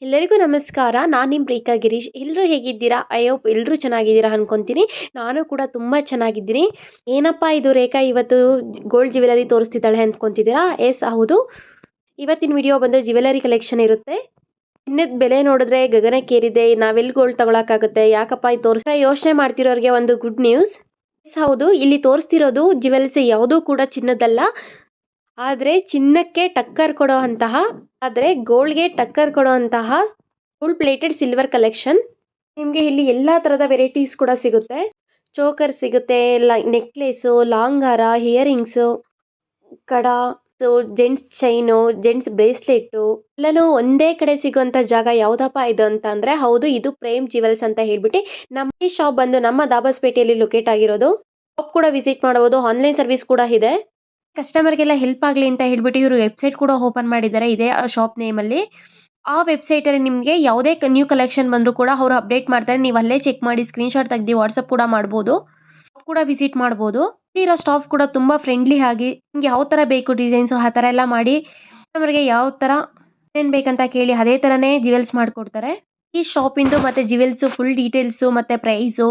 ಎಲ್ಲರಿಗೂ ನಮಸ್ಕಾರ. ನಾನು ನಿಮ್ಮ ರೇಖಾ ಗಿರೀಶ್. ಎಲ್ಲರೂ ಹೇಗಿದ್ದೀರಾ? ಐ ಹೋಪ್ ಎಲ್ಲರೂ ಚೆನ್ನಾಗಿದ್ದೀರಾ ಅನ್ಕೊಂತೀನಿ. ನಾನು ಕೂಡ ತುಂಬ ಚೆನ್ನಾಗಿದ್ದೀನಿ. ಏನಪ್ಪ ಇದು ರೇಖಾ ಇವತ್ತು ಗೋಲ್ಡ್ ಜ್ಯುವೆಲರಿ ತೋರಿಸ್ತಿದ್ದಾಳೆ ಅಂದ್ಕೊಂತಿದ್ದೀರಾ? ಎಸ್ ಹೌದು. ಇವತ್ತಿನ ವಿಡಿಯೋ ಬಂದು ಜ್ಯುವೆಲರಿ ಕಲೆಕ್ಷನ್ ಇರುತ್ತೆ. ಚಿನ್ನದ ಬೆಲೆ ನೋಡಿದ್ರೆ ಗಗನಕ್ಕೇರಿದೆ. ನಾವೆಲ್ಲಿ ಗೋಲ್ಡ್ ತಗೊಳಕ್ಕಾಗುತ್ತೆ? ಯಾಕಪ್ಪ ಇದು ತೋರಿಸ್ತಾ ಯೋಚನೆ ಮಾಡ್ತಿರೋರಿಗೆ ಒಂದು ಗುಡ್ ನ್ಯೂಸ್. ಎಸ್ ಹೌದು, ಇಲ್ಲಿ ತೋರಿಸ್ತಿರೋದು ಜ್ಯುವೆಲ್ಸ್ ಯಾವುದೂ ಕೂಡ ಚಿನ್ನದಲ್ಲ. ಆದರೆ ಚಿನ್ನಕ್ಕೆ ಟಕ್ಕರ್ ಗೋಲ್ಡ್ಗೆ ಟಕ್ಕರ್ ಕೊಡುವಂತಹ ಗೋಲ್ಡ್ ಪ್ಲೇಟೆಡ್ ಸಿಲ್ವರ್ ಕಲೆಕ್ಷನ್. ನಿಮಗೆ ಇಲ್ಲಿ ಎಲ್ಲ ಥರದ ವೆರೈಟೀಸ್ ಕೂಡ ಸಿಗುತ್ತೆ. ಚೋಕರ್ ಸಿಗುತ್ತೆ, ನೆಕ್ಲೇಸು, ಲಾಂಗ್ ಹಾರ, ಇಯರಿಂಗ್ಸು, ಕಡ, ಜೆಂಟ್ಸ್ ಚೈನು, ಜೆಂಟ್ಸ್ ಬ್ರೇಸ್ಲೆಟ್ಟು ಎಲ್ಲನೂ ಒಂದೇ ಕಡೆ ಸಿಗುವಂಥ ಜಾಗ ಯಾವುದಪ್ಪ ಇದು ಅಂತ ಅಂದರೆ ಹೌದು, ಇದು ಪ್ರೇಮ್ ಜ್ಯುವೆಲ್ಸ್ ಅಂತ ಹೇಳ್ಬಿಟ್ಟು ನಮ್ಮ ಈ ಶಾಪ್ ಬಂದು ನಮ್ಮ ದಾಬಸ್ಪೇಟೆಯಲ್ಲಿ ಲೊಕೇಟ್ ಆಗಿರೋದು. ಶಾಪ್ ಕೂಡ ವಿಸಿಟ್ ಮಾಡಬಹುದು. ಆನ್ಲೈನ್ ಸರ್ವಿಸ್ ಕೂಡ ಇದೆ. ಕಸ್ಟಮರ್ಗೆಲ್ಲ ಹೆಲ್ಪ್ ಆಗಲಿ ಅಂತ ಹೇಳ್ಬಿಟ್ಟು ಇವರು ವೆಬ್ಸೈಟ್ ಕೂಡ ಓಪನ್ ಮಾಡಿದ್ದಾರೆ ಇದೇ ಶಾಪ್ ನೇಮಲ್ಲಿ. ಆ ವೆಬ್ಸೈಟಲ್ಲಿ ನಿಮಗೆ ಯಾವುದೇ ನ್ಯೂ ಕಲೆಕ್ಷನ್ ಬಂದರೂ ಕೂಡ ಅವರು ಅಪ್ಡೇಟ್ ಮಾಡ್ತಾರೆ. ನೀವು ಅಲ್ಲೇ ಚೆಕ್ ಮಾಡಿ ಸ್ಕ್ರೀನ್‌ಶಾಟ್ ತೆಗ್ದು ವಾಟ್ಸಪ್ ಕೂಡ ಮಾಡ್ಬೋದು. ಶಾಪ್ ಕೂಡ ವಿಸಿಟ್ ಮಾಡ್ಬೋದು. ಇಲ್ಲಿರೋ ಸ್ಟಾಫ್ ಕೂಡ ತುಂಬ ಫ್ರೆಂಡ್ಲಿ ಆಗಿ ನಿಮ್ಗೆ ಯಾವ ಥರ ಬೇಕು ಡಿಸೈನ್ಸು ಆ ಥರ ಎಲ್ಲ ಮಾಡಿ ಕಸ್ಟಮರ್ಗೆ ಯಾವ ಥರ ಡಿಸೈನ್ ಬೇಕಂತ ಕೇಳಿ ಅದೇ ಥರನೇ ಜ್ಯುವೆಲ್ಸ್ ಮಾಡಿಕೊಡ್ತಾರೆ. ಈ ಶಾಪಿಂದು ಮತ್ತು ಜ್ಯುವೆಲ್ಸು ಫುಲ್ ಡೀಟೇಲ್ಸು ಮತ್ತು ಪ್ರೈಸು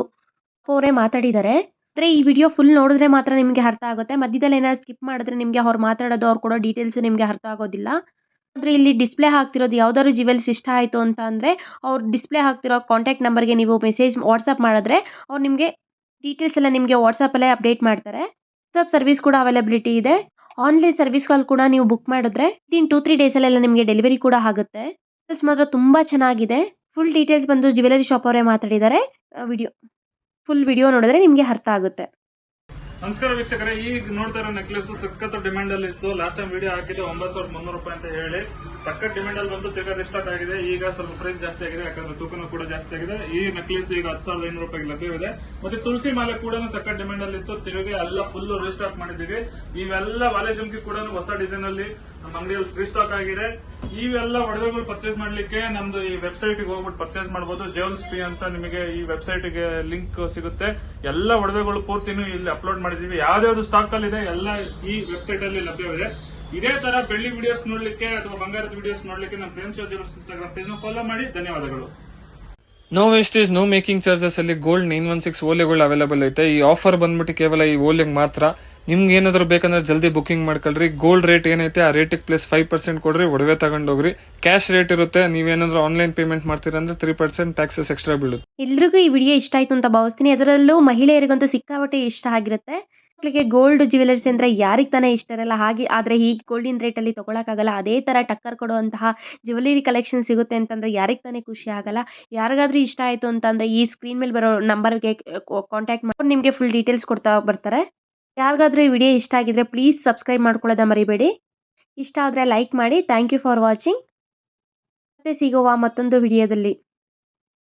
ಅವರೇ ಮಾತಾಡಿದ್ದಾರೆ. ಆದರೆ ಈ ವಿಡಿಯೋ ಫುಲ್ ನೋಡಿದ್ರೆ ಮಾತ್ರ ನಿಮಗೆ ಅರ್ಥ ಆಗುತ್ತೆ. ಮಧ್ಯದಲ್ಲಿ ಏನಾದ್ರು ಸ್ಕಿಪ್ ಮಾಡಿದ್ರೆ ನಿಮಗೆ ಅವ್ರು ಮಾತಾಡೋದು, ಅವ್ರು ಕೊಡೋ ಡೀಟೇಲ್ಸ್ ನಿಮಗೆ ಅರ್ಥ ಆಗೋದಿಲ್ಲ. ಆದರೆ ಇಲ್ಲಿ ಡಿಸ್ಪ್ಲೇ ಆಗ್ತಿರೋದು ಯಾವ್ದಾದ್ರು ಜ್ಯುವೆಲ್ಸ್ ಇಷ್ಟ ಆಯಿತು ಅಂತ ಅಂದರೆ ಅವ್ರು ಡಿಸ್ಪ್ಲೇ ಆಗ್ತಿರೋ ಕಾಂಟ್ಯಾಕ್ಟ್ ನಂಬರ್ಗೆ ನೀವು ವಾಟ್ಸಪ್ ಮಾಡಿದ್ರೆ ಅವ್ರು ನಿಮಗೆ ಡೀಟೇಲ್ಸ್ ಎಲ್ಲ ನಿಮಗೆ ವಾಟ್ಸಪ್ಪಲ್ಲೇ ಅಪ್ಡೇಟ್ ಮಾಡ್ತಾರೆ. ವಾಟ್ಸಪ್ ಸರ್ವಿಸ್ ಕೂಡ ಅವೈಲಬಿಲಿಟಿ ಇದೆ. ಆನ್ಲೈನ್ ಸರ್ವಿಸ್ಗಳು ಕೂಡ ನೀವು ಬುಕ್ ಮಾಡಿದ್ರೆ ವಿತಿನ್ 2-3 ಡೇಸಲ್ಲೆಲ್ಲ ನಿಮಗೆ ಡೆಲಿವರಿ ಕೂಡ ಆಗುತ್ತೆ. ಜ್ಯುವೆಲ್ಸ್ ಮಾತ್ರ ತುಂಬ ಚೆನ್ನಾಗಿದೆ. ಫುಲ್ ಡೀಟೇಲ್ಸ್ ಬಂದು ಜ್ಯುವೆಲರಿ ಶಾಪ್ ಅವರೇ ಮಾತಾಡಿದ್ದಾರೆ. ಫುಲ್ ವಿಡಿಯೋ ನೋಡಿದ್ರೆ ನಿಮಗೆ ಅರ್ಥ ಆಗುತ್ತೆ. ನಮಸ್ಕಾರ ವೀಕ್ಷಕರೇ, ಈಗ ನೋಡ್ತಾ ಇರೋ ನೆಕ್ಲೆಸ್ ಸಖತ್ ಡಿಮ್ಯಾಂಡ್ ಅಲ್ಲಿ ಇತ್ತು. ಲಾಸ್ಟ್ ಟೈಮ್ ವಿಡಿಯೋ ಹಾಕಿದ್ದು 9,300 ರೂಪಾಯಿ ಅಂತ ಹೇಳಿ ಸಖತ್ ಡಿಮ್ಯಾಂಡ್ ಅಲ್ಲಿ ಬಂತು. ತಿರ್ಗಾ ರಿಸ್ಟಾಕ್ ಆಗಿದೆ. ಈಗ ಸ್ವಲ್ಪ ಪ್ರೈಸ್ ಜಾಸ್ತಿ ಆಗಿದೆ, ಯಾಕಂದ್ರೆ ತೂಕನೂ ಕೂಡ ಜಾಸ್ತಿ ಆಗಿದೆ. ಈ ನೆಕ್ಲೆಸ್ ಈಗ 10,500 ರೂಪಾಯಿಗೆ ಲಭ್ಯವಿದೆ. ಮತ್ತೆ ತುಳಸಿ ಮಾಲೆ ಕೂಡ ಸಖತ್ ಡಿಮ್ಯಾಂಡ್ ಅಲ್ಲಿ ಇತ್ತು. ತಿರುಗಿ ಎಲ್ಲ ಫುಲ್ ರೀಸ್ಟಾಕ್ ಮಾಡಿದೀವಿ. ಇವೆಲ್ಲ ವಾಲೆ ಜುಮ್ಕಿ ಕೂಡ ಹೊಸ ಡಿಸೈನ್ ಅಲ್ಲಿ ನಮ್ಮ ಅಂಗಡಿಯಲ್ಲಿ ರೀಸ್ಟಾಕ್ ಆಗಿದೆ. ಇವೆಲ್ಲ ಒಡವೆಗಳು ಪರ್ಚೇಸ್ ಮಾಡ್ಲಿಕ್ಕೆ ನಮ್ದು ಈ ವೆಬ್ಸೈಟ್ ಗೆ ಹೋಗ್ಬಿಟ್ಟು ಪರ್ಚೇಸ್ ಮಾಡಬಹುದು. ಜೆವೆಲ್ಸ್ ಪಿ ಅಂತ ನಿಮಗೆ ಈ ವೆಬ್ಸೈಟ್ ಗೆ ಲಿಂಕ್ ಸಿಗುತ್ತೆ. ಎಲ್ಲ ಒಡವೆಗಳು ಪೂರ್ತಿನೂ ಇಲ್ಲಿ ಅಪ್ಲೋಡ್ ಮಾಡಿದೀವಿ. ಯಾವ್ದಾವ್ದು ಸ್ಟಾಕ್ ಅಲ್ಲಿ ಇದೆ ಎಲ್ಲ ಈ ವೆಬ್ಸೈಟ್ ಅಲ್ಲಿ ಲಭ್ಯವಿದೆ. ಇದೇ ತರ ಬೆಳ್ಳಿ ವಿಡಿಯೋಸ್ ನೋಡ್ಲಿಕ್ಕೆ ಅಥವಾ ಬಂಗಾರದ ವಿಡಿಯೋಸ್ ನೋಡ್ಲಿಕ್ಕೆ ನಮ್ಮ Prem show jewels Instagram page ನ ಫಾಲೋ ಮಾಡಿ. ಧನ್ಯವಾದಗಳು. No wastage no making charges ಅಲ್ಲಿ ಗೋಲ್ಡ್ 916 ಓಲೆಗಳು ಅವೈಲೇಬಲ್ ಐತೆ. ಈ ಆಫರ್ ಬಂದ್ಬಿಟ್ಟು ಕೇವಲ ಈ ಓಲೆಗೆ ಮಾತ್ರ. ನಿಮ್ಗೆ ಏನಾದ್ರು ಬೇಕಂದ್ರೆ ಜಲ್ದಿ ಬುಕಿಂಗ್ ಮಾಡ್ಕೊಳ್ರಿ. ಗೋಲ್ಡ್ ರೇಟ್ ಏನೈತೆ ಆ ರೇಟಿಗೆ ಪ್ಲಸ್ 5% ಕೊಡ್ರಿ, ಒಡವೆ ತಗೊಂಡೋಗ್ರಿ. ಕ್ಯಾಶ್ ರೇಟ್ ಇರುತ್ತೆ. ನೀವೇನಾದ್ರೂ ಆನ್ಲೈನ್ ಪೇಮೆಂಟ್ ಮಾಡ್ತೀರಂದ್ರೆ 3% ಟ್ಯಾಕ್ಸಸ್ ಎಕ್ಸ್ಟ್ರಾ ಬೀಳುತ್ತೆ. ಎಲ್ರಿಗೂ ಈ ವಿಡಿಯೋ ಇಷ್ಟ ಆಯ್ತು ಅಂತ ಭಾವಿಸ್ತೀನಿ. ಅದರಲ್ಲೂ ಮಹಿಳೆಯರಿಗಂತೂ ಸಿಕ್ಕಾಪಟ್ಟೆ ಇಷ್ಟ ಆಗಿರುತ್ತೆ. ಮಕ್ಕಳಿಗೆ ಗೋಲ್ಡ್ ಜ್ಯುವೆಲರ್ಸ್ ಅಂದ್ರೆ ಯಾರಿಗೆ ತಾನೇ ಇಷ್ಟ ಇರಲ್ಲ. ಹಾಗೆ ಆದರೆ ಈ ಗೋಲ್ಡಿನ ರೇಟಲ್ಲಿ ತೊಗೊಳಕ್ಕಾಗಲ್ಲ. ಅದೇ ಥರ ಟಕ್ಕರ್ ಕೊಡುವಂತಹ ಜ್ಯುವೆಲರಿ ಕಲೆಕ್ಷನ್ ಸಿಗುತ್ತೆ ಅಂತಂದರೆ ಯಾರಿಗೆ ತಾನೇ ಖುಷಿ ಆಗಲ್ಲ. ಯಾರಿಗಾದ್ರೂ ಇಷ್ಟ ಆಯಿತು ಅಂತಂದರೆ ಈ ಸ್ಕ್ರೀನ್ ಮೇಲೆ ಬರೋ ನಂಬರ್ಗೆ ಕಾಂಟ್ಯಾಕ್ಟ್ ಮಾಡಿ ನಿಮಗೆ ಫುಲ್ ಡೀಟೇಲ್ಸ್ ಕೊಡ್ತಾ ಬರ್ತಾರೆ. ಯಾರಿಗಾದ್ರೂ ಈ ವಿಡಿಯೋ ಇಷ್ಟ ಆಗಿದ್ರೆ ಪ್ಲೀಸ್ ಸಬ್ಸ್ಕ್ರೈಬ್ ಮಾಡ್ಕೊಳ್ಳೋದ ಮರಿಬೇಡಿ. ಇಷ್ಟ ಆದರೆ ಲೈಕ್ ಮಾಡಿ. Thank you for watching. ಮತ್ತೆ ಸಿಗುವ ಮತ್ತೊಂದು ವಿಡಿಯೋದಲ್ಲಿ.